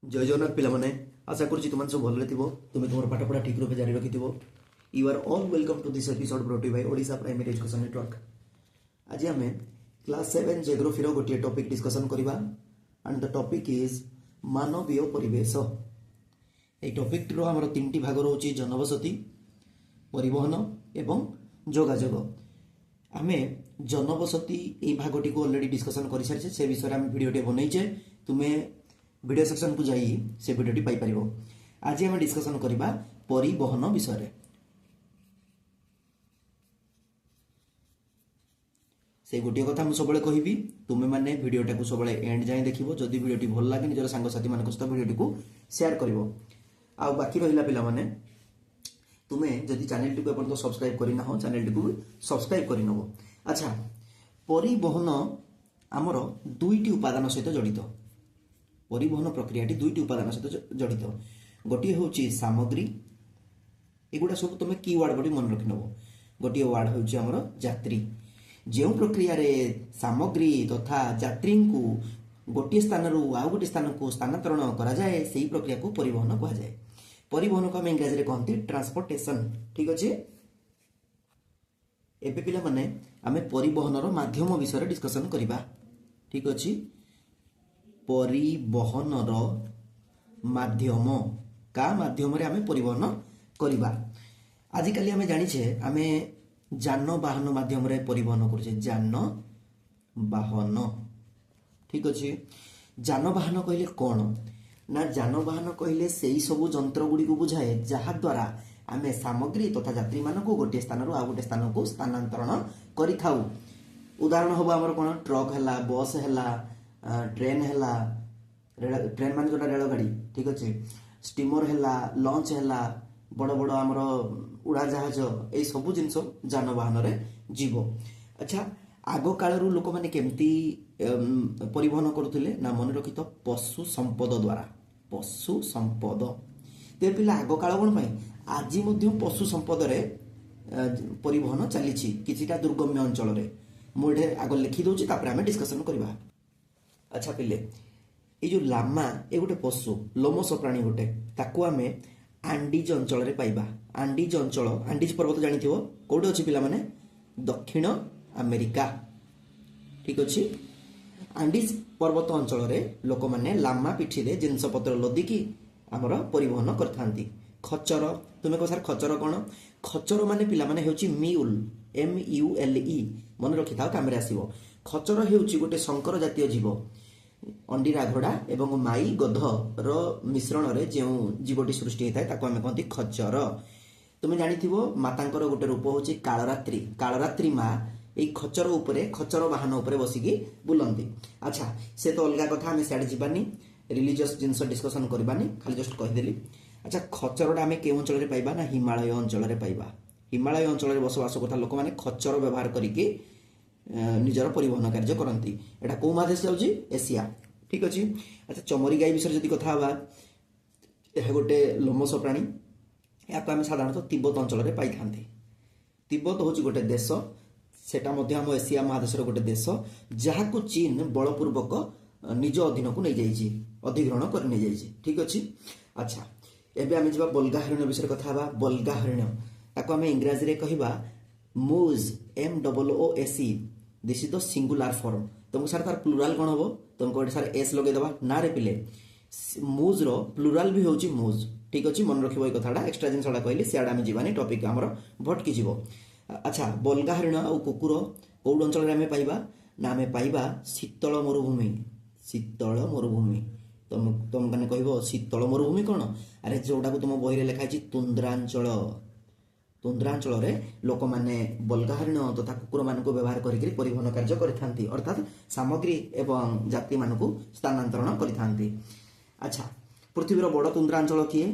जय जगन्नाथ पिलाने आशा करुँच तुम सब भले थो तुम्हें तुम पाठ पढ़ा ठीक रूपे जारी रखि you are all welcome to this episode brought by Odisha primary education network. आज आम क्लास 7 जियोग्राफी गोटे टॉपिक डिस्कशन करवा एंड द टॉपिक इज मानवीय परिवेश। ये टॉपिक रो हमर तीन भाग रोचे जनबसती, परिवहन एवं जोगाजोग। आम जनबसती ये भागटी को ऑलरेडी डिस्कशन कर सारी से विषय में भिडियोटे बनईचे तुम्हें वीडियो सेक्शन को जाई से वीडियोटी पाई परिबो। आज हम डिस्कशन करबा परिवहन विषय। से गोटे कथा मुझे सब कहबी तुम्हें माने वीडियोटा को सब एंड जाए देखिबो। जदि वीडियोटी भल लागे निजर सांगसाथी मान सहित वीडियोटी को शेयर करिवो। आ बाकी रहिला पिला माने तुम्हें जदि चैनल को अपन तो सब्सक्राइब करिना हो चैनल को सब्सक्राइब करि नबो। अच्छा, परिवहन आमर दुईटी उपादान सहित जड़ित। परिवहन प्रक्रियाटी दुईटी उपादान सहित जड़ित। गोटे हूँ सामग्री, एगुड़ा सब तुम कीवर्ड बड़ी मन रखि नब। गोटे वार्ड हूँ आमर यात्री। जो प्रक्रिया रे सामग्री तथा यात्री को गोटे स्थान रु आउ गोटे स्थान को स्थानांतरण करा जाए से प्रक्रिया को परिवहन कहा जाए। परिवहन को आम इंग्राजी में कहते ट्रांसपोर्टेशन। ठीक अच्छे, एबे पिला माने आमे परिवहन माध्यम विषय डिस्कशन करबा। ठीक अच्छे, परिवहन माध्यम का माध्यम रे आमे परिवहन करबा। आजिकाली आमे जानिछे आमे जानवाहन माध्यम रे परिवहन करुछे। जानवाहन, ठीक अच्छे। जानवाहन कहले कौन ना, जानवाहन कहले सेई सबु जंत्र गुडी को बुझाए जहा द्वारा आमे सामग्री तथा यात्री मान को गोटे स्थान रु आ गोटे स्थान को स्थानांतरण करिथाउ। उदाहरण हम आमर कौन ट्रक है, बस है, ट्रेन है, ट्रेन मान जो रेल गाड़ी, ठीक अच्छे, स्टीमर है, लंच है, बड़ बड़ आमर उड़ा जहाज, ये सब जिनस जानवाहन रे जीव। अच्छा, आग काल लोक मैंने केमती परिवहन करुले ना मन रखी तो पशु संपद द्वारा। पशु संपद ते पिला आग काल कौन पाई आज पशु संपद रे परिवहन चली किछिटा दुर्गम्य अंचल रे। मुझे आग लिखि दउची तापर आमे डिस्कशन करबा। अच्छा पिले, ये जो लामा ये गोटे पशु लोमस प्राणी गोटे, ताकू आमे आंडीज अंचल रे पाइबा। आंडीज अंचल, आंडीज पर्वत जानिथिबो कोडे अछि पिला माने दक्षिण अमेरिका। ठीक अछि, आंडीज पर्वत अंचल रे लोक माने लामा पिठी रे जिंस पत्र लदिकी हमर परिवहन करथांती। खच्चर, तुमे को सर खच्चर कोन? खच्चर माने पिला माने हेउची म्यूल, MULE मन रखि थाओ कामरे आसीबो। खच्चर हेउची गोटे संकर जातीय जीव। अंडीरा घोड़ा एवं माई गध रो मिश्रण रे जो जीवटी सृष्टि होता है ताको आमे कहती खच्चर। तुम जानिथिबो मातांकर गोटे रूप होची कालरात्रि। कालरात्रि माँ এই खच्चर उपरे, खच्चर वाहन उपरे बसिकी बुलंती। अच्छा, से तो अलग कथा, आमे सियाडे जीवानी रिलीजियस जिनस डिस्कशन करबानी, खाली जस्ट कहिदेली। अच्छा, खच्चरटा आमे के अंचल रे पाइबा ना हिमालय अंचल रे पाइबा। हिमालय अंचल रे बसवास करता लोक माने खच्चर व्यवहार करिके निजर परिवहन कार्य करती। एटा को महादेश जाउची? एशिया। ठीक अच्छे। अच्छा, चमरी गाई विषय जदि कथा हवा, यह गोटे लोमस प्राणी। या आम साधारणतः तिब्बत अंचल में पाई था। तिब्बत हूँ गोटे देश, सेटा मध्य आम एशिया महादेश गोटे देश जहाँ को चीन बलपूर्वक निज अधीन को नहीं जाइए, अधिग्रहण कर नहीं जाइए। ठीक अच्छे। अच्छा, एबे आम जा बल्गा हरिण विषय कथा हवा। बल्गा हरिण ताको आम इंग्राजी रे कहबा मूज, MOOSE। This is the singular form. तुमको सर तार प्लुराल कौन हम? तुमको सर एस लगे दबा ना रे पिले। मूज रो प्लुराल भी होची मूज। ठीक अच्छे, मन रखिबो ए कथाटा। एक्स्ट्रा जिनसटा कहली सियाडा आमे जीवानी, टॉपिक हमर भटकी जीवो। अच्छा, बल्गा हरिण आ कुकुर कौड अंचल आमे पाइबा ना, आमे पाइबा शीतल मरुभूमि। शीतल मरुभूमि। तुम कने कहबो शीतल मरुभूमि कौन? अरे जोटा को तुम बही रे लिखा अछि तुंद्रांचल। तुंद्रांचल रे लोक माने बल्गा हरिण तथा कुकुर मान को व्यवहार करके परिवहन कार्य करथांती, अर्थात सामग्री एवं यात्री मान को स्थानांतरण करथांती। अच्छा, पृथ्वीर बड़ तुंद्रांचल किए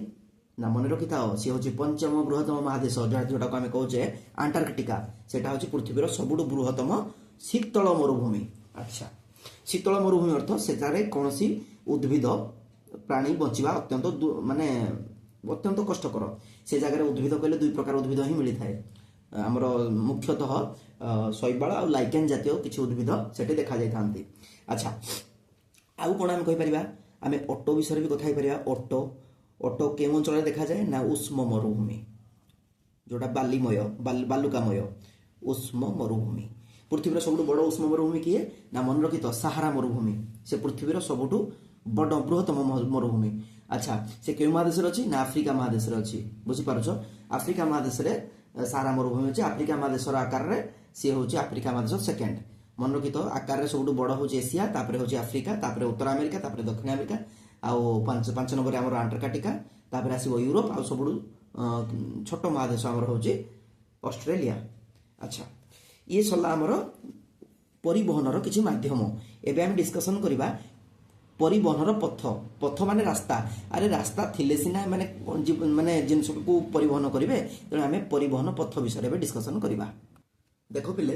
ना मन रखि थाओ, सी होची पंचम बृहत्तम महादेश जोटा को आमे कहूचे अंटार्कटिका। सेटा होची पृथ्वीर सबुठु बृहत्तम शीतल मरुभूमि। अच्छा, शीतल मरुभूमि अर्थ सेटारे कोनोसी उद्भिद प्राणी बचिबा अत्यंत माने अत्यंत कष्टकर। से जगह उद्भिद कहले दुई प्रकार उद्भिद ही मिली थाए। आमर मुख्यतः शैवाल और लाइकेन जातीय किसी उद्भिद सेठी देखा जाई थांती। अच्छा, आउ कोन हम कहि परिबा आम ओटो विषय भी कथा ओटो ओटो केउं अंचल देखा जाए ना उष्म मरुभूमि जोटा बालीमय बालुकामय उष्म मरुभूमि पृथ्वीर सबुठ बड़ उष्म मरुभूमि किए ना मन रखी तो साहारा मरुभूमि से पृथ्वीर सबुठ बड़ बृहत्तम मरुभूमि अच्छा से केउं महादेश अच्छी ना आफ्रिका महादेश अच्छी बुझीपार आफ्रिका महादेश साहारा मरुभूमि अच्छे आफ्रिका महादेश आकार में सी हूँ आफ्रिका महादेश सेकेंड मन रखी तो आकार सब बड़ हूँ एशिया तापर हूँ आफ्रिका तापर उत्तर अमेरिका तापर दक्षिण अमेरिका आउ पांच नंबर आम अंटार्कटिका तापर आसो यूरोप आ सब छोट महादेश आमर हूँ ऑस्ट्रेलिया अच्छा ये सरला आमर परिवहन किसी मध्यम एवं आम डिस्कसन करवा परिवहन पथ पथ माने रास्ता अरे रास्ता थिले सिना माने माने जिनस को परिवहन करेंगे तेणु आम परिवहन पथ विषय में डिस्कसन करवा देख पिले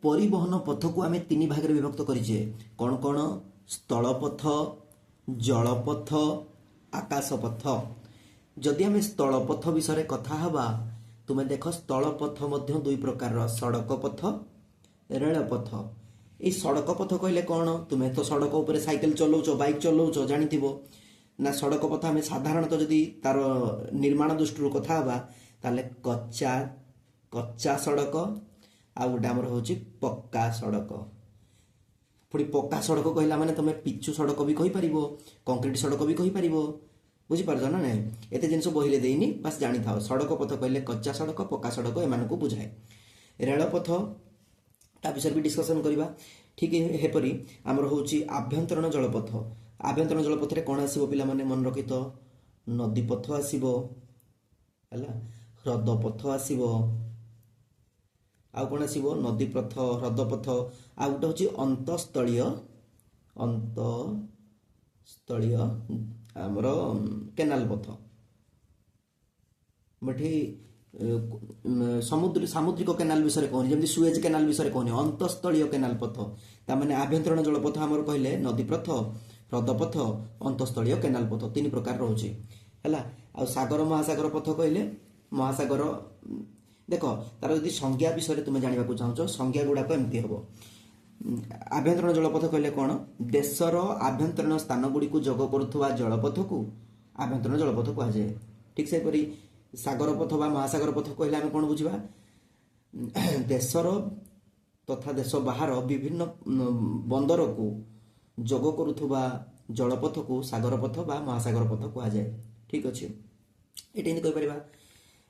परिवहन पथ को आम तीन भाग में विभक्त करें कौन कौन स्थल पथ जलपथ आकाशपथ जदि आम स्थल पथ विषय कथा हवा तुम्हें देख स्थल पथ मध्य दुई प्रकार सड़क पथ रेलपथ ये सड़क पथ कहले कौन तुम्हें तो सड़क उपर साइकेल चलाउच बाइक चलाउच जानी ना सड़क पथ आम साधारणतः जदि तार निर्माण दृष्टि कथा हवा ताले कच्चा कच्चा सड़क आ गोटे आमर हूँ पक्का सड़क पुणी पक्का सड़क कहला माने तुम पिचु सड़क भी कहीपर कंक्रीट सड़क भी कहीपर बुझीपार ना ना एत जिन बहिले देनी बस जानी था सड़क पथ कहले कच्चा सड़क पक्का सड़क एम बुझाए रेलपथ ता विषय भी डिस्कसन करवा ठीक हेपरी आमर हूँ आभ्यंतरण जलपथ आभ्यंतरण जलपथ कौन आसो पिला माने मन रखी तो नदी पथ आसो ह्रद पथ आसो आउ कौन आसो नदी पथ ह्रद पथ आ गोटे हूँ अंतस्थलीय आमर केनाल पथ मुठी सामुद्रिक केनाल विषय कहनी जमी सुएज केनाल विषय कहनी अंतस्थलीय केनाल पथ ताने आभ्यंतरण जलपथ आमर कहले नदी पथ ह्रदपथ अंतस्थलीय केनाल पथ तीन प्रकार रोचे है आ सागर महासागर पथ कहले महासागर देख तार जदि संज्ञा विषय तुम जानवा चाहो संज्ञा गुड़ाक एमती हम आभ्यंतरण जलपथ कहले कौन देशर आभ्यंतरण स्थान गुड़ी को जोग करुवा जलपथ को आभ्यंतरण जलपथ कहुए ठीक से सागर पथ बा महासागर पथ कहले आम कौन बुझा देशर तथा देश बाहर विभिन्न बंदर को जोग करुवा जलपथ को सागर पथ बा महासागर पथ कहुए ठीक अच्छे ये कहीपर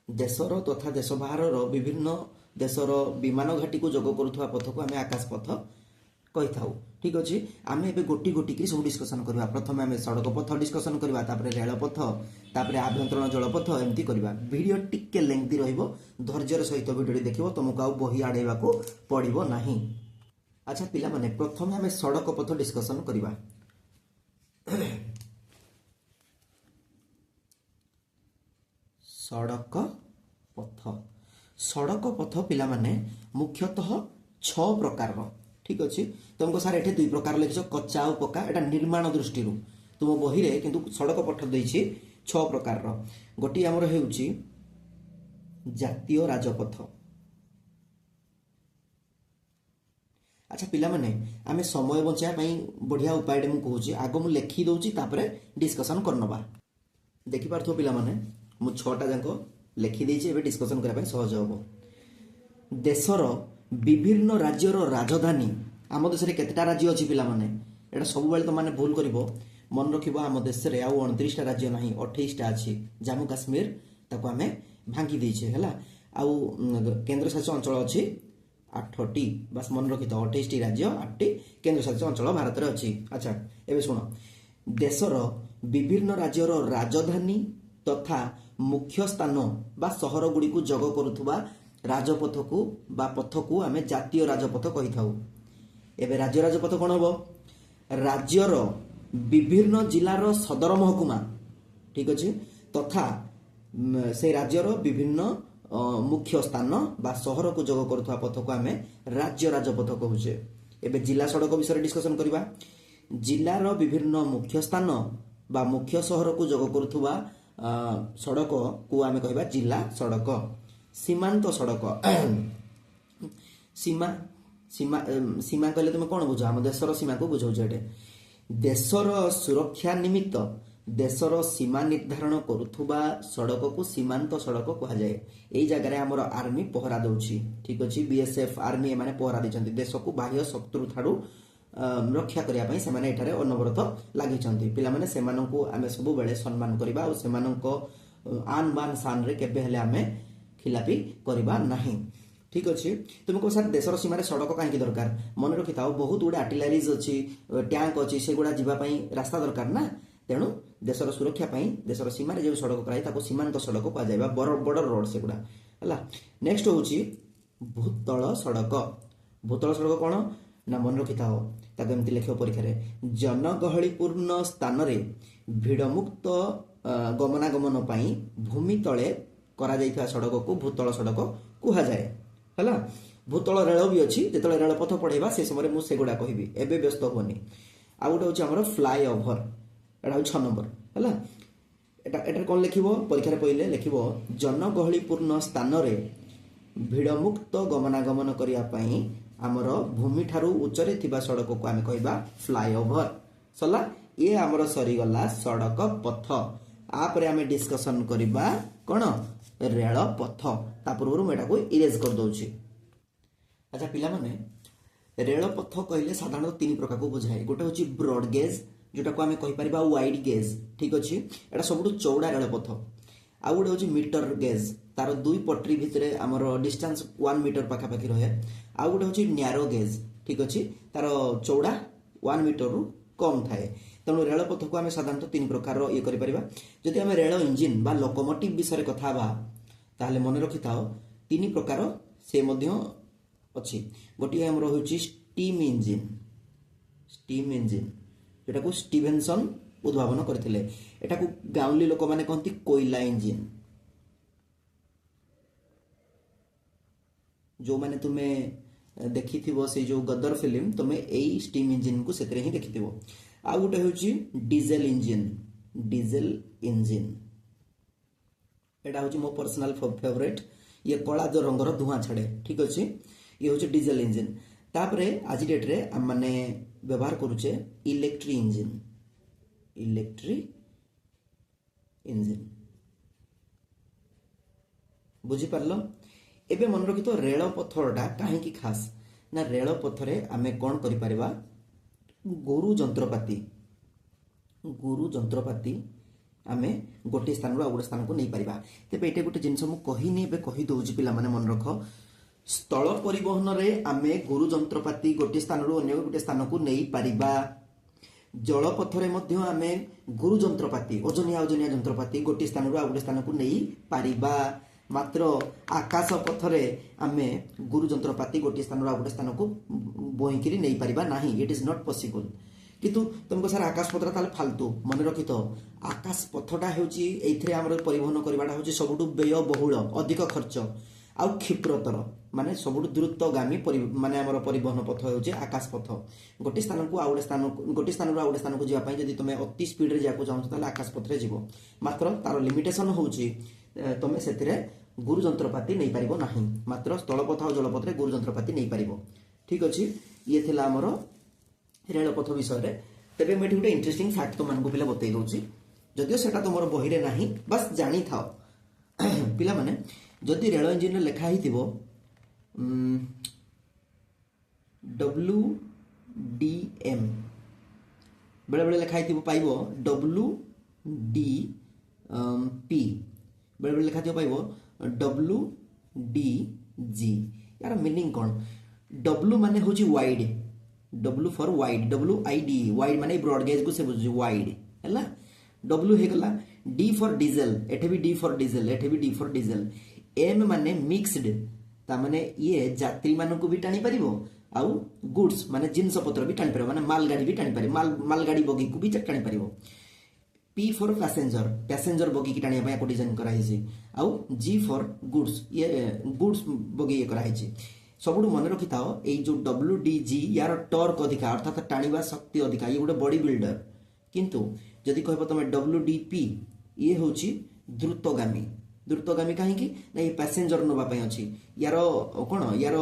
देशर तथा देश बाहर विभिन्न देशर विमान घाटी को जोग करुवा पथ को आम आकाश पथ कही था ठीक अच्छे आम ए गोटी गोटी की सब डिस्कसन करवा प्रथम आम सड़क पथ डिस्कसन करवा रेलपथ तापर आभ्यंतरण जलपथ एमती करवा वीडियो टिके लेंथी धैर्यर सहित वीडियो देखो तुमको आउ बही आड़ेवा को पड़ो ना अच्छा पिला माने प्रथम आम सड़क पथ डिस्कसन करवा सड़क पथ पिला माने मुख्यतः 6 प्रकार ठीक अच्छे तुमको सार ये 2 प्रकार लिख कच्चा और पक्का एटा निर्माण दृष्टि तुम बही रे किंतु सड़क पथ देछि 6 प्रकार गोटी आमर हेउछि जातीय राजपथ अच्छा पिला माने आमे समय बचाया बढ़िया उपाय मुझे कहूँ आग मुझे लिखी दौची डिस्कसन करनबा देखि पारथो पिला माने मु 6टा जाक लिखि देछि एबे डिस्कसन करबा सहज होबो देशर विभिन्न राज्यर राजधानी आम देश में केतेटा राज्य अच्छी पिला माने एटा सब बेले तो माने भूल करिवो मन रखिबो आम देश में आउ 29टा राज्य नहीं 28टा अच्छी जम्मू काश्मीर ताको आमे भांगी देछे हला आउ केंद्र शासित अंचल अच्छी 8टी बस मन रखि तो 28टी राज्य 8टी केंद्र शासित अंचल भारत में अच्छी अच्छा एबे सुनो देशर विभिन्न राज्यर राजधानी तथा मुख्य स्थान बा सहर गुड़ी को जोग करुवा राजपथ को बा पथ को आम जातीय राजपथ कही था एवं राज्य राजपथ कौन हम राज्यर विभिन्न जिलार सदर महकुमा ठीक अच्छे तथा से राज्यर विभिन्न मुख्य स्थान बा सहर को जोग करुवा पथ को आम राज्य राजपथ कहूचे एवं जिला सड़क विषय डिस्कसन करवा जिलार विभिन्न मुख्य स्थान बा मुख्य सहर को जोग करुवा सड़क को आम कहवा जिला सड़क सीमांत सड़क सीमा सीमा सीमा कहले तुम कौन बुझ आम देशर सीमा को बुझाऊे ଦେଶର ସୁରକ୍ଷା ନିମିତ୍ତ ଦେଶର ସୀମା ନିର୍ଦ୍ଧାରଣ କରୁଥିବା ସଡ଼କକୁ ସୀମାନ୍ତ ସଡ଼କ କୁହାଯାଏ। ଏଇ ଜାଗାରେ ଆମର ଆର୍ମି ପହରା ଦେଉଛି, ଠିକ ଅଛି। ବିଏସ୍ଏଫ୍ ଆର୍ମି ଏମାନେ ପହରା ଦେଇଛନ୍ତି, ଦେଶକୁ ବାହ୍ୟ ଶତ୍ରୁ ଠାରୁ ରକ୍ଷା କରିବା ପାଇଁ ସେମାନେ ଏଠାରେ ଅନବରତ ଲାଗିଛନ୍ତି। ପିଲାମାନେ ସେମାନଙ୍କୁ ଆମେ ସବୁବେଳେ ସମ୍ମାନ କରିବା ଆଉ ସେମାନଙ୍କ ଆନ୍ ବାନ୍ ଶାନରେ କେବେ ହେଲେ ଆମେ ଖିଲାପି କରିବା ନାହିଁ, ଠିକ ଅଛି। ତୁମେ କହ ସାର୍ ଦେଶର ସୀମାରେ ସଡ଼କ କାହିଁକି ଦରକାର? ମନେ ରଖିଥାଅ, ବହୁତ ଗୁଡ଼େ ଆର୍ଟିଲାରିଜ୍ ଅଛି, ଟ୍ୟାଙ୍କ ଅଛି, ସେଗୁଡ଼ା ଯିବା ପାଇଁ ରାସ୍ତା ଦରକାର ନା। ତେଣୁ ଦେଶର ସୁରକ୍ଷା ପାଇଁ ଦେଶର ସୀମାରେ ଯେଉଁ ସଡ଼କ କରାଯାଏ ତାକୁ ସୀମାନ୍ତ ସଡ଼କ କୁହାଯାଏ ବା ବର୍ଡର ରୋଡ୍ ସେଗୁଡ଼ା ହେଲା। ନେକ୍ସଟ ହେଉଛି ଭୂତଳ ସଡ଼କ। ଭୂତଳ ସଡ଼କ କ'ଣ ନା ମନେ ରଖିଥାଅ, ତାକୁ ଏମିତି ଲେଖିବ ପରୀକ୍ଷାରେ, ଜନଗହଳିପୂର୍ଣ୍ଣ ସ୍ଥାନରେ ଭିଡ଼ମୁକ୍ତ ଗମନାଗମନ ପାଇଁ ଭୂମି ତଳେ କରାଯାଇଥିବା ସଡ଼କକୁ ଭୂତଳ ସଡ଼କ କୁହାଯାଏ ହେଲା। ଭୂତଳ ରେଳ ବି ଅଛି, ଯେତେବେଳେ ରେଳପଥ ପଢ଼େଇବା ସେ ସମୟରେ ମୁଁ ସେଗୁଡ଼ା କହିବି, ଏବେ ବ୍ୟସ୍ତ ହୁଅନି। ଆଉ ଗୋଟେ ହେଉଛି ଆମର ଫ୍ଲାଏ ଓଭର, ଏଇଟା ହେଉଛି 6 ନମ୍ବର ହେଲା। ଏଠାରେ କ'ଣ ଲେଖିବ ପରୀକ୍ଷାରେ ପଡ଼ିଲେ ଲେଖିବ ଜନଗହଳିପୂର୍ଣ୍ଣ ସ୍ଥାନରେ ଭିଡ଼ମୁକ୍ତ ଗମନାଗମନ କରିବା ପାଇଁ ଆମର ଭୂମିଠାରୁ ଉଚ୍ଚରେ ଥିବା ସଡ଼କକୁ ଆମେ କହିବା ଫ୍ଲାଏଓଭର। ସରିଲା, ଇଏ ଆମର ସରିଗଲା ସଡ଼କ ପଥ। ଆପରେ ଆମେ ଡିସ୍କସନ୍ କରିବା କ'ଣ ରେଳପଥ। ତା ପୂର୍ବରୁ ମୁଁ ଏଟାକୁ ଇରେଜ୍ କରିଦେଉଛି। ଆଚ୍ଛା ପିଲାମାନେ, ରେଳପଥ କହିଲେ ସାଧାରଣତଃ 3 ପ୍ରକାରକୁ ବୁଝାଏ। ଗୋଟେ ହେଉଛି ବ୍ରଡ୍ ଗେଜ୍, ଯୋଉଟାକୁ ଆମେ କହିପାରିବା ୱାଇଡ୍ ଗେଜ୍, ଠିକ ଅଛି। ଏଟା ସବୁଠୁ ଚଉଡ଼ା ରେଳପଥ। ଆଉ ଗୋଟେ ହେଉଛି ମିଟର ଗେଜ୍, ତାର 2 ପଟ୍ରି ଭିତରେ ଆମର ଡିଷ୍ଟାନ୍ସ 1 ମିଟର ପାଖାପାଖି ରହେ। ଆଉ ଗୋଟେ ହେଉଛି ନ୍ୟାରୋ ଗେଜ୍, ଠିକ ଅଛି, ତାର ଚଉଡ଼ା 1 ମିଟରରୁ କମ୍ ଥାଏ। ତେଣୁ ରେଳପଥକୁ ଆମେ ସାଧାରଣତଃ 3 ପ୍ରକାରର ଇଏ କରିପାରିବା। ଯଦି ଆମେ ରେଳ ଇଞ୍ଜିନ୍ ବା ଲୋକୋମୋଟିଭ୍ ବିଷୟରେ କଥା ହେବା ତାହେଲେ ମନେ ରଖିଥାଅ 3 ପ୍ରକାର ସେ ମଧ୍ୟ ଅଛି। ଗୋଟିଏ ଆମର ହେଉଛି ଷ୍ଟିମ୍ ଇଞ୍ଜିନ୍, ଯୋଉଟାକୁ ଷ୍ଟିଭେନସନ୍ ଉଦ୍ଭାବନ କରିଥିଲେ। ଏଟାକୁ ଗାଉଁଲି ଲୋକମାନେ କହନ୍ତି କୋଇଲା ଇଞ୍ଜିନ୍। ଯୋଉମାନେ ତୁମେ ଦେଖିଥିବ ସେଇ ଯୋଉ ଗଦର ଫିଲ୍ମ, ତୁମେ ଏଇ ଷ୍ଟିମ୍ ଇଞ୍ଜିନ୍କୁ ସେଥିରେ ହିଁ ଦେଖିଥିବ। ଆଉ ଗୋଟେ ହେଉଛି ଡିଜେଲ ଇଞ୍ଜିନ୍, ଏଟା ହେଉଛି ମୋ ପର୍ସନାଲ ଫେଭରେଟ୍। ଇଏ କଳା ଯୋଉ ରଙ୍ଗର ଧୂଆଁ ଛାଡ଼େ, ଠିକ ଅଛି। ଇଏ ହେଉଛି ଡିଜେଲ ଇଞ୍ଜିନ୍। ତାପରେ ଆଜି ଡେଟ୍ରେ ଆମମାନେ ବ୍ୟବହାର କରୁଛେ ଇଲେକ୍ଟ୍ରିକ୍ ଇଞ୍ଜିନ୍। ବୁଝିପାରିଲ? ଏବେ ମନେ ରଖିଥ ରେଳପଥଟା କାହିଁକି ଖାସ୍ ନା, ରେଳପଥରେ ଆମେ କ'ଣ କରିପାରିବା, ଗୋରୁ ଯନ୍ତ୍ରପାତି ଆମେ ଗୋଟିଏ ସ୍ଥାନରୁ ଆଉ ଗୋଟେ ସ୍ଥାନକୁ ନେଇପାରିବା। ତେବେ ଏଇଟା ଗୋଟେ ଜିନିଷ ମୁଁ କହିନି, ଏବେ କହିଦେଉଛି ପିଲାମାନେ ମନେ ରଖ। ସ୍ଥଳ ପରିବହନରେ ଆମେ ଗୋରୁ ଯନ୍ତ୍ରପାତି ଗୋଟିଏ ସ୍ଥାନରୁ ଅନ୍ୟ ଗୋଟିଏ ସ୍ଥାନକୁ ନେଇପାରିବା। ଜଳପଥରେ ମଧ୍ୟ ଆମେ ଗୋରୁ ଯନ୍ତ୍ରପାତି, ଓଜନିଆ ଯନ୍ତ୍ରପାତି ଗୋଟିଏ ସ୍ଥାନରୁ ଆଉ ଗୋଟେ ସ୍ଥାନକୁ ନେଇପାରିବା। ମାତ୍ର ଆକାଶ ପଥରେ ଆମେ ଗୋରୁ ଯନ୍ତ୍ରପାତି ଗୋଟିଏ ସ୍ଥାନରୁ ଆଉ ଗୋଟେ ସ୍ଥାନକୁ ବୋହିକିରି ନେଇପାରିବା ନାହିଁ। It is not possible. କିନ୍ତୁ ତୁମକୁ ସାର୍ ଆକାଶ ପଥଟା ତାହେଲେ ଫାଲତୁ, ମନେ ରଖିଥ ଆକାଶ ପଥଟା ହେଉଛି ଏଇଥିରେ ଆମର ପରିବହନ କରିବାଟା ହେଉଛି ସବୁଠୁ ବ୍ୟୟବହୁଳ, ଅଧିକ ଖର୍ଚ୍ଚ ଆଉ କ୍ଷିପ୍ରତର, ମାନେ ସବୁଠୁ ଦ୍ରୁତଗାମୀ ମାନେ ଆମର ପରିବହନ ପଥ ହେଉଛି ଆକାଶ ପଥ। ଗୋଟିଏ ସ୍ଥାନରୁ ଆଉ ଗୋଟେ ସ୍ଥାନକୁ ଯିବା ପାଇଁ ଯଦି ତୁମେ ଅତି ସ୍ପିଡରେ ଯିବାକୁ ଚାହୁଁଛ ତାହେଲେ ଆକାଶ ପଥରେ ଯିବ। ମାତ୍ର ତାର ଲିମିଟେସନ ହେଉଛି ତୁମେ ସେଥିରେ ଗୁରୁ ଯନ୍ତ୍ରପାତି ନେଇପାରିବ ନାହିଁ। ମାତ୍ର ସ୍ଥଳପଥ ଆଉ ଜଳପଥରେ ଗୁରୁ ଯନ୍ତ୍ରପାତି ନେଇପାରିବ, ଠିକ ଅଛି। ଇଏ ଥିଲା ଆମର ରେଳପଥ ବିଷୟରେ। ତେବେ ମୁଁ ଏଠି ଗୋଟେ ଇଣ୍ଟରେଷ୍ଟିଂ ଫ୍ୟାକ୍ଟ ତୁମମାନଙ୍କୁ ପିଲା ବତେଇ ଦେଉଛି, ଯଦିଓ ସେଟା ତୁମର ବହିରେ ନାହିଁ, ବାସ୍ ଜାଣିଥାଅ ପିଲାମାନେ। ଯଦି ରେଳ ଇଞ୍ଜିନରେ ଲେଖା ହେଇଥିବ WDM, ବେଳେବେଳେ ଲେଖା ହେଇଥିବ ପାଇବ WDP, ବେଳେବେଳେ ଲେଖା ଥିବ ପାଇବ WDG। यार मिनिंग कौन? W माने होची wide, W for wide, WID, wide माने ब्रॉड गेज को से बुझी वाइड हैला। W हे गला D फॉर डीजल, एठे भी D फॉर डीजल, एठे भी D फॉर डीजल। M माने मिक्स्ड, ता माने ये यात्री माननको भी टाणी परिबो आउ गुड्स माने जिंस पत्र भी टाणी परिबो, माने माल गाड़ी भी टाणी परिबो, माल गाड़ी बगी को भी टाणी परिबो। P फॉर पैसेंजर, पैसेंजर बगी की टाणी को डिजाइन करा हिची। आउ G फॉर गुड्स, ये गुड्स बगी ये करा हिची। सबुठु मन रखिथाओ एई जो WDG यार टॉर्क अधिका अर्थात टाणीबा शक्ति अधिका, ये गोटे बॉडी बिल्डर। किंतु जदि कहबो तमे WDP ये होची द्रुतगामी, দ্রুতগামী কাহিଁକି ନା ଏ ପ୍ୟାସେଞ୍ଜର ନେବା ପାଇଁ ଅଛି ୟାର କ'ଣ ୟାର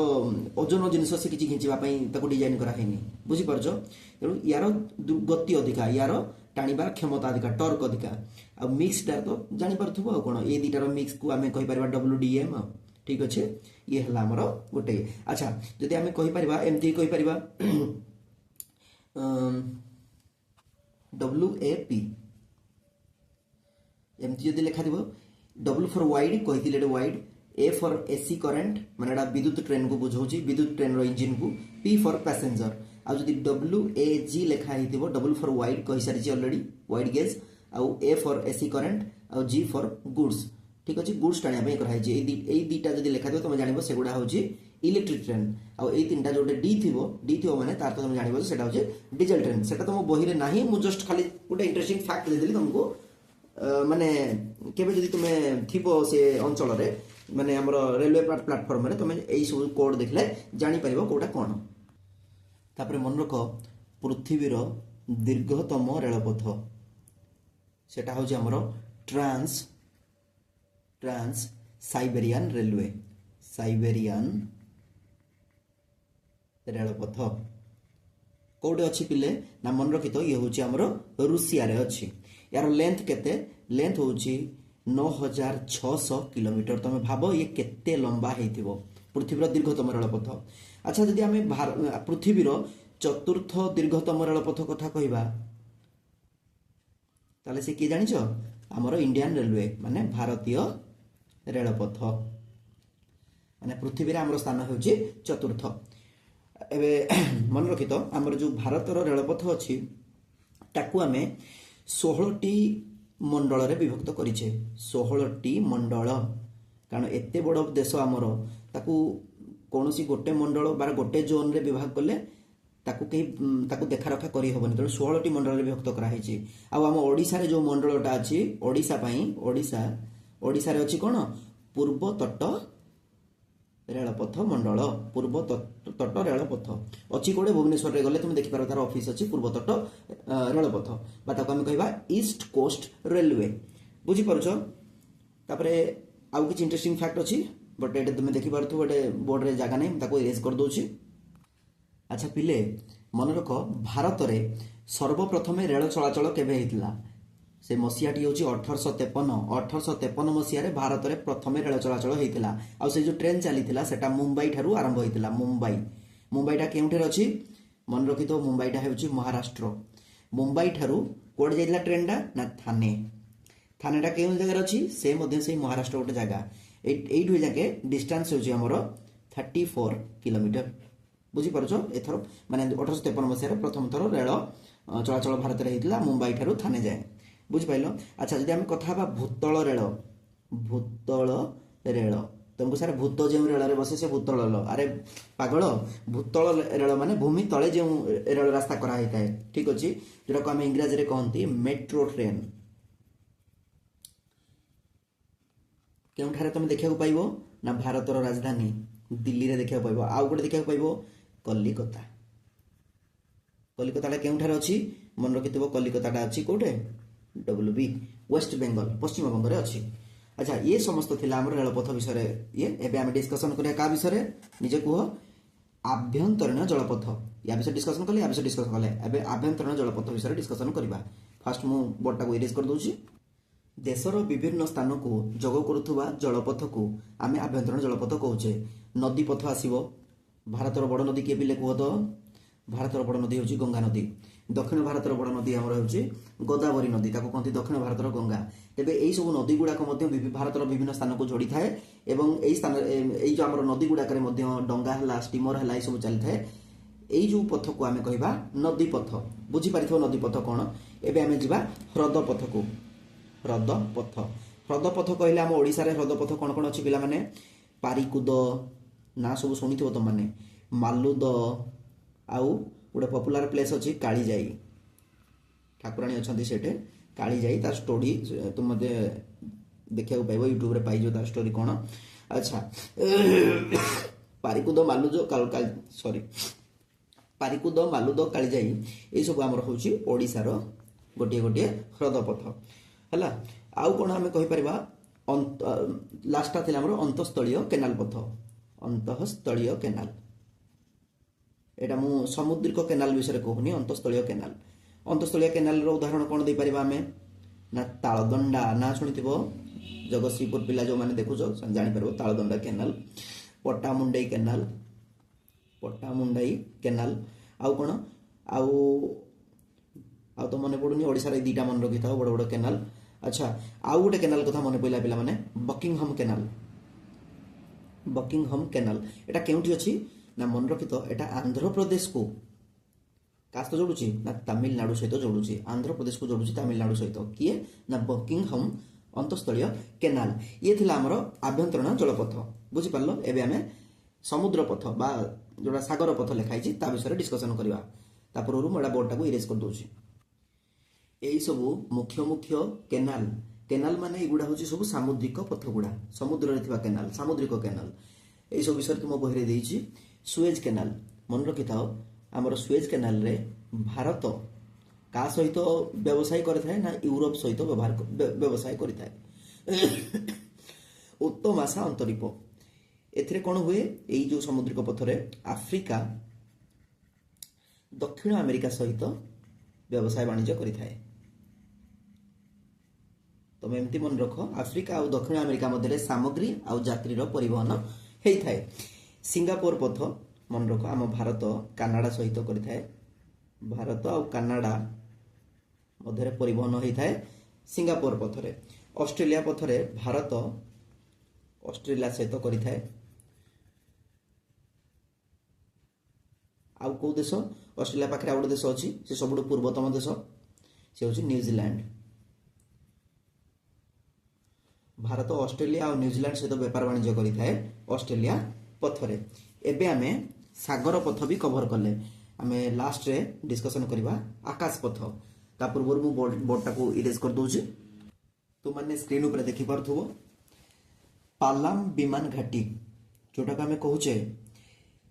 ଓଜନ ଜିନିଷ ସେ କିଛି ଘିଞ୍ଚିବା ପାଇଁ ତାକୁ ଡିଜାଇନ୍ କରାହେଇନି ବୁଝିପାରୁଛ ତେଣୁ ୟାର ଗତି ଅଧିକା ୟାର ଟାଣିବାର କ୍ଷମତା ଅଧିକା ଟର୍କ ଅଧିକା ଆଉ ମିକ୍ସଟା ତ ଜାଣିପାରୁଥିବ ଆଉ କ'ଣ ଏ ଦୁଇଟାର ମିକ୍ସକୁ ଆମେ କହିପାରିବା WDM ଆଉ ଠିକ୍ ଅଛି ଇଏ ହେଲା ଆମର ଗୋଟେ ଆଚ୍ଛା ଯଦି ଆମେ କହିପାରିବା ଏମିତି କହିପାରିବା WAP एमती जदि लिखा थी W फॉर वाइड कही wide A for AC current माने विद्युत ट्रेन को बुझाऊँ विद्युत ट्रेन इंजिन को P फॉर पैसेंजर आउ जदि WAG लिखा ही W फॉर वाइड कही सारी ऑलरेडी वाइड गेज आउ A फॉर AC करेंट आउ G फॉर गुड्स ठीक अच्छे गुड्स टाणी कराई दीटा जब लिखा थो तुम जान से गुड़ा हूँ इलेक्ट्रिक ट्रेन आउ तीन जो डी थो मैंने तार तुम जान से डीजेल ट्रेन से तुम बही ना मुझे जस्ट खाली गोटे इंटरेस्टिंग फैक्ट देदेली तुमको माने केबे जदि तुमे थिबो से अंचल रे माने हमर रेलवे प्लेटफॉर्म रे तुमे एई सब कोड देखले जानि परिबो कोटा कोन तापरे मन रख पृथ्वीर दीर्घतम रेलपथ सेटा होची हमर ट्रांस साइबेरियन रेलपथ कोडे अछि पिले ना मन रखि तो ये होची हमर रूसिया रे अछि यार लेंथ केते लेंथ होची 9600 किलोमीटर तुम भाव ये केते लंबा हेतिबो पृथ्वीर दीर्घतम रेलपथ अच्छा जदि आमे पृथ्वीर चतुर्थ दीर्घतम रेलपथ कथा कहबा ताले से की जानिछ हमर इंडियन रेलवे माने भारतीय रेलपथ माने पृथ्वीर हमर स्थान होची चतुर्थ एबे मन रखि तो हमर जो भारतर रेलपथ अछि ताकू आमे 16टी मंडल रे विभक्त करिछे 16टी मंडल कारण एते बड़ देश आमर ताकू कोनोसी गोटे मंडल बार गोटे जोन रे विभाग कले ताकू देखा रखा करी होबनी त 16टी मंडल रे विभक्त करा हिची आ हम ओडिसा रे जो मंडलटा अछि ओडिसा पई ओडिसा रे अछि कोन पूर्व तट रेलपथ मंडल पूर्व तट रेलपथ अच्छी कोड़े भुवनेश्वर रे गले तुम देखिपार तार ऑफिस अच्छी पूर्व तट रेलपथ बा ताको हम कहबा ईस्ट कोस्ट रेलवे बुझी पारुछ तापरे आउ किछ इंटरेस्टिंग फैक्ट अछि बट एटे तुम देखि पारथु बटे बोर्ड रे जागा नै ताको इरेज कर दोछि अच्छा पिले मन रख भारत रे सर्वप्रथमे रेल चलाचल केबे हितला से मसीहाटी होची 1853 मसीह भारत में प्रथम रेल चलाचल होता आ से जो ट्रेन चली सेटा मुंबई ठारू आरंभ होता मुंबईटा केउठे अच्छी मन रखि तो मुंबईटा होची महाराष्ट्र मुंबई ठारू कोड जाइला ट्रेनटा ना थानेटा केउं जगह अच्छी से मध्य से महाराष्ट्र गोटे जगह एइठु जाके डिस्टेंस होची हमर 34 किलोमीटर बुझी पारुछ एथर माने 1853 मसीह प्रथम थर रेल चलाचल भारत में होता मुंबई ठारू थाने जाए बुझिपाइल अच्छा जदि आम कथा भूतल रेल तुमको सारे भूत जो रेल रे बसे से भूतल रेल अरे पागल भूतल रेल माने भूमि तले जो रेल रास्ता करा होता है ठीक अच्छे जोटा को आम इंग्राजी रे कहती मेट्रो ट्रेन केउठारे तुम देखा पाइबो ना भारतर राजधानी दिल्ली रे देखा पाइबो आउ गोटे देखा पाइबो कलिकता कलिकता केउठारे अछि मन रखिथिबो कलिकताटा अछि कोठे WB वेस्ट बेंगल पश्चिम बंग अच्छी अच्छा ये समस्त थिला हमर रेलपथ विषय ये एबे हम डिस्कशन करिया का विषय निजे कुह आभ्यंतरीण जलपथ या विषय डिस्कशन कले या विषय डिस्कशन कले एबे आभ्यंतरीण जलपथ विषय डिस्कशन करबा फास्ट मु बोर्डटा को इरेज कर दोछि देशर विभिन्न स्थान को जोग करुथुबा जलपथ को आमे आभ्यंतरीण जलपथ कहूचे नदी पथ आसीबो भारतर बड़ नदी के बिले कुह तो भारतर बड़ नदी होची गंगा नदी दक्षिण भारतर बड़ नदी आमर होची गोदावरी नदी ताको कहती दक्षिण भारतर गंगा तेबे एई सब नदी गुडाक मध्य भारतर विभिन्न स्थान को जोड़ी थाए एवं एई स्थान एई जो आमर नदी गुडाक मध्य डंगा हला स्टीमर हला सब चली थाए एई जो पथ को आमे कहबा नदी पथ बुझी पारिथो नदी पथ कोन एबे आमे जिबा ह्रद पथ को ह्रद पथ कहले हम ओडिसा रे ह्रद पथ कोन कोन अछि पिला माने पारिकुद ना सब सुनिथिबो त माने मालुद आउ गोटे पपुलर प्लेस अच्छी कालीजाई ठाकुराणी अच्छा से कालीजाई तार स्टोरी तुम मत देखा पाइब यूट्यूब रे पाइज तार स्टोरी कौन अच्छा पारिकुद मालुद सॉरी पारिकुद मालुद कालीजाई ये सब आमर हूँ ओडिशार गोटे गोटे ह्रद पथ है आउ कौन आम कहीपर ଲାଷ୍ଟଟା ଥିଲା ଆମର ଅନ୍ତଃସ୍ଥଳୀୟ କେନାଲ ପଥ, ଅନ୍ତଃସ୍ଥଳୀୟ କେନାଲ। ଏଇଟା ମୁଁ ସାମୁଦ୍ରିକ କେନାଲ ବିଷୟରେ କହୁନି, ଅନ୍ତଃସ୍ଥଳୀୟ କେନାଲ। ଅନ୍ତଃସ୍ଥଳୀୟ କେନାଲର ଉଦାହରଣ କ'ଣ ଦେଇପାରିବା ଆମେ? ନା ତାଳଦଣ୍ଡା, ନା ଶୁଣିଥିବ, ଜଗତସିଂହପୁର ପିଲା ଯେଉଁମାନେ ଦେଖୁଛ ଜାଣିପାରିବ Taldanda canal, Pattamundai canal, Pattamundai canal. ଆଉ କ'ଣ? ଆଉ ତ ମନେ ପଡ଼ୁନି, ଓଡ଼ିଶାରେ ଏଇ ଦୁଇଟା ମନେ ରଖିଥାଉ ବଡ଼ ବଡ଼ କେନାଲ। ଆଚ୍ଛା, ଆଉ ଗୋଟେ କେନାଲ କଥା ମନେ ପଡ଼ିଲା ପିଲାମାନେ, ବକିଂହମ୍ କେନାଲ। ବକିଂହମ୍ କେନାଲ ଏଟା କେଉଁଠି ଅଛି? ନା ମନେ ରଖିଥ, ଏଟା ଆନ୍ଧ୍ରପ୍ରଦେଶକୁ କାହା ସହିତ ଯୋଡ଼ୁଛି? ନା ତାମିଲନାଡୁ ସହିତ ଯୋଡ଼ୁଛି। ଆନ୍ଧ୍ରପ୍ରଦେଶକୁ ଯୋଡ଼ୁଛି ତାମିଲନାଡୁ ସହିତ। କିଏ? ନା ବକିଂହମ୍ ଅନ୍ତଃସ୍ଥଳୀୟ କେନାଲ। ଇଏ ଥିଲା ଆମର ଆଭ୍ୟନ୍ତରୀଣ ଜଳପଥ। ବୁଝିପାରିଲ? ଏବେ ଆମେ ସମୁଦ୍ର ପଥ ବା ଯୋଉଟା ସାଗର ପଥ ଲେଖା ହେଇଛି ତା ବିଷୟରେ ଡିସ୍କସନ୍ କରିବା। ତା ପୂର୍ବରୁ ମୁଁ ଏଟା ବୋର୍ଡଟାକୁ ଇରେଜ୍ କରିଦେଉଛି। ଏଇ ସବୁ ମୁଖ୍ୟ ମୁଖ୍ୟ କେନାଲ, କେନାଲ ମାନେ ଏଗୁଡ଼ା ହେଉଛି ସବୁ ସାମୁଦ୍ରିକ ପଥ ଗୁଡ଼ା, ସମୁଦ୍ରରେ ଥିବା କେନାଲ, ସାମୁଦ୍ରିକ କେନାଲ। ଏଇସବୁ ବିଷୟରେ ମୋ ବହିରେ ଦେଇଛି। ସୁଏଜ କେନାଲ ମନେ ରଖିଥାଅ, ଆମର ସୁଏଜ କେନାଲରେ ଭାରତ କାହା ସହିତ ବ୍ୟବସାୟ କରିଥାଏ? ନା ୟୁରୋପ ସହିତ ବ୍ୟବସାୟ କରିଥାଏ। ଉତ୍ତମାଶା ଅନ୍ତରୀପ, ଏଥିରେ କ'ଣ ହୁଏ? ଏଇ ଯେଉଁ ସାମୁଦ୍ରିକ ପଥରେ ଆଫ୍ରିକା ଦକ୍ଷିଣ ଆମେରିକା ସହିତ ବ୍ୟବସାୟ ବାଣିଜ୍ୟ କରିଥାଏ। ତମେ ଏମିତି ମନେ ରଖ, ଆଫ୍ରିକା ଆଉ ଦକ୍ଷିଣ ଆମେରିକା ମଧ୍ୟରେ ସାମଗ୍ରୀ ଆଉ ଯାତ୍ରୀର ପରିବହନ ହେଇଥାଏ। ସିଙ୍ଗାପୁର ପଥ ମନେ ରଖ, ଆମ ଭାରତ କାନାଡା ସହିତ କରିଥାଏ। ଭାରତ ଆଉ କାନାଡା ମଧ୍ୟରେ ପରିବହନ ହେଇଥାଏ ସିଙ୍ଗାପୁର ପଥରେ। ଅଷ୍ଟ୍ରେଲିଆ ପଥରେ ଭାରତ ଅଷ୍ଟ୍ରେଲିଆ ସହିତ କରିଥାଏ। ଆଉ କେଉଁ ଦେଶ? ଅଷ୍ଟ୍ରେଲିଆ ପାଖରେ ଆଉ ଗୋଟେ ଦେଶ ଅଛି, ସେ ସବୁଠୁ ପୂର୍ବତମ ଦେଶ, ସେ ହେଉଛି ନ୍ୟୁଜିଲାଣ୍ଡ। ଭାରତ ଅଷ୍ଟ୍ରେଲିଆ ଆଉ ନ୍ୟୁଜିଲାଣ୍ଡ ସହିତ ବେପାର ବାଣିଜ୍ୟ କରିଥାଏ ଅଷ୍ଟ୍ରେଲିଆ ପଥରେ। ଏବେ ଆମେ ସାଗର ପଥ ବି କଭର କଲେ। ଆମେ ଲାଷ୍ଟରେ ଡିସ୍କସନ୍ କରିବା ଆକାଶ ପଥ। ତା ପୂର୍ବରୁ ମୁଁ ବୋର୍ଡଟାକୁ ଇରେଜ୍ କରିଦେଉଛି। ତୁମମାନେ ସ୍କ୍ରିନ୍ ଉପରେ ଦେଖିପାରୁଥିବ ପାଲାମ ବିମାନ ଘାଟି, ଯୋଉଟାକୁ ଆମେ କହୁଛେ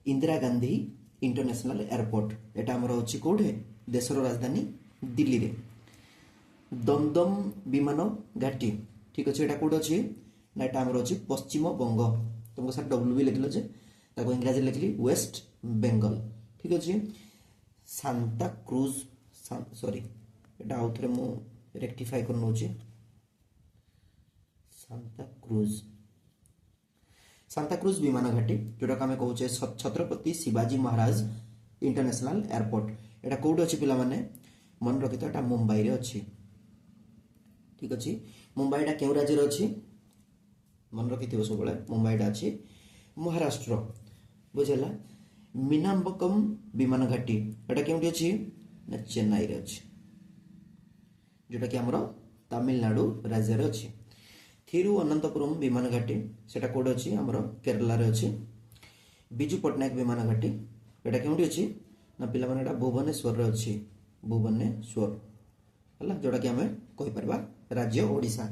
ଇନ୍ଦିରା ଗାନ୍ଧୀ ଇଣ୍ଟରନ୍ୟାସନାଲ ଏୟାରପୋର୍ଟ। ଏଟା ଆମର ଅଛି କୋଉଠି? ଦେଶର ରାଜଧାନୀ ଦିଲ୍ଲୀରେ। ଦମଦମ ବିମାନ ଘାଟି, ঠিক ଅଛି, এটা কোড ଅଛି? না এটা ଆମର ଅଛି ପଶ୍ଚିମବଙ୍ଗ। ତୁମକୁ ସାର୍ ଡବ୍ଲ୍ୟୁ ବି ଲେଖିଲ ଯେ, ତାକୁ ଇଂରାଜୀରେ ଲେଖିଲି ୱେଷ୍ଟ ବେଙ୍ଗଲ। ଠିକ୍ ଅଛି। ସାନ୍ତା କ୍ରୁଜ, ସରି এটা ଆଉ ଥରେ ମୁଁ ରେକ୍ଟିଫାଇ କରି ନେଉଛି। ସାନ୍ତା କ୍ରୁଜ ବିମାନ ଘାଟି, ଯୋଉଟାକୁ ଆମେ କହୁଛେ ଛତ୍ରପତି ଶିବାଜୀ ମହାରାଜ ଇଣ୍ଟରନ୍ୟାସନାଲ ଏୟାରପୋର୍ଟ। এটা କୋଉଠି ଅଛି ପିଲାମାନେ? ମନେ ରଖିଥ, এটা ମୁମ୍ବାଇରେ ଅଛି। ঠিক ଅଛି। ମୁମ୍ବାଇଟା କେଉଁ ରାଜ୍ୟରେ ଅଛି? ମନେ ରଖିଥିବ ସବୁବେଳେ, ମୁମ୍ବାଇଟା ଅଛି ମହାରାଷ୍ଟ୍ର। ବୁଝିଲା? ମିନାମ୍ବକମ ବିମାନ ଘାଟି, ଏଟା କେଉଁଠି ଅଛି? ନା ଚେନ୍ନାଇରେ ଅଛି, ଯୋଉଟାକି ଆମର ତାମିଲନାଡୁ ରାଜ୍ୟରେ ଅଛି। ଥିରୁଅନନ୍ତପୁରମ୍ ବିମାନ ଘାଟି, ସେଟା କୋଉଠି ଅଛି? ଆମର କେରଳାରେ ଅଛି। ବିଜୁ ପଟ୍ଟନାୟକ ବିମାନ ଘାଟି, ଏଟା କେଉଁଠି ଅଛି? ନା ପିଲାମାନେ ଏଟା ଭୁବନେଶ୍ୱରରେ ଅଛି, ଭୁବନେଶ୍ୱର ହେଲା, ଯୋଉଟାକି ଆମେ କହିପାରିବା ରାଜ୍ୟ ଓଡ଼ିଶା।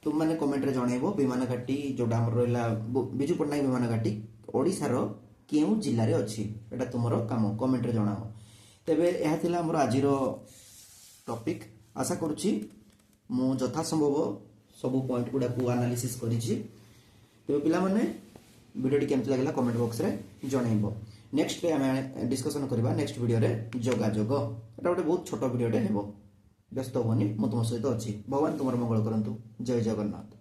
ତୁମମାନେ କମେଣ୍ଟରେ ଜଣେଇବ ବିମାନ ଘାଟି ଯୋଉଟା ଆମର ରହିଲା ବିଜୁ ପଟ୍ଟନାୟକ ବିମାନ ଘାଟି ଓଡ଼ିଶାର କେଉଁ ଜିଲ୍ଲାରେ ଅଛି? ଏଟା ତୁମର କାମ, କମେଣ୍ଟରେ ଜଣାଅ। ତେବେ ଏହା ଥିଲା ଆମର ଆଜିର ଟପିକ୍। ଆଶା କରୁଛି ମୁଁ ଯଥାସମ୍ଭବ ସବୁ ପଏଣ୍ଟ ଗୁଡ଼ାକୁ ଆନାଲିସିସ୍ କରିଛି। ତେବେ ପିଲାମାନେ ଭିଡ଼ିଓଟି କେମିତି ଲାଗିଲା କମେଣ୍ଟ ବକ୍ସରେ ଜଣେଇବ। ନେକ୍ସଟରେ ଆମେ ଡିସ୍କସନ୍ କରିବା ନେକ୍ସଟ ଭିଡ଼ିଓରେ ଯୋଗାଯୋଗ। ଏଟା ଗୋଟେ ବହୁତ ଛୋଟ ଭିଡ଼ିଓଟେ ହେବ, ବ୍ୟସ୍ତ ହୁଅନି, ମୁଁ ତୁମ ସହିତ ଅଛି। ଭଗବାନ ତୁମର ମଙ୍ଗଳ କରନ୍ତୁ। ଜୟ ଜଗନ୍ନାଥ।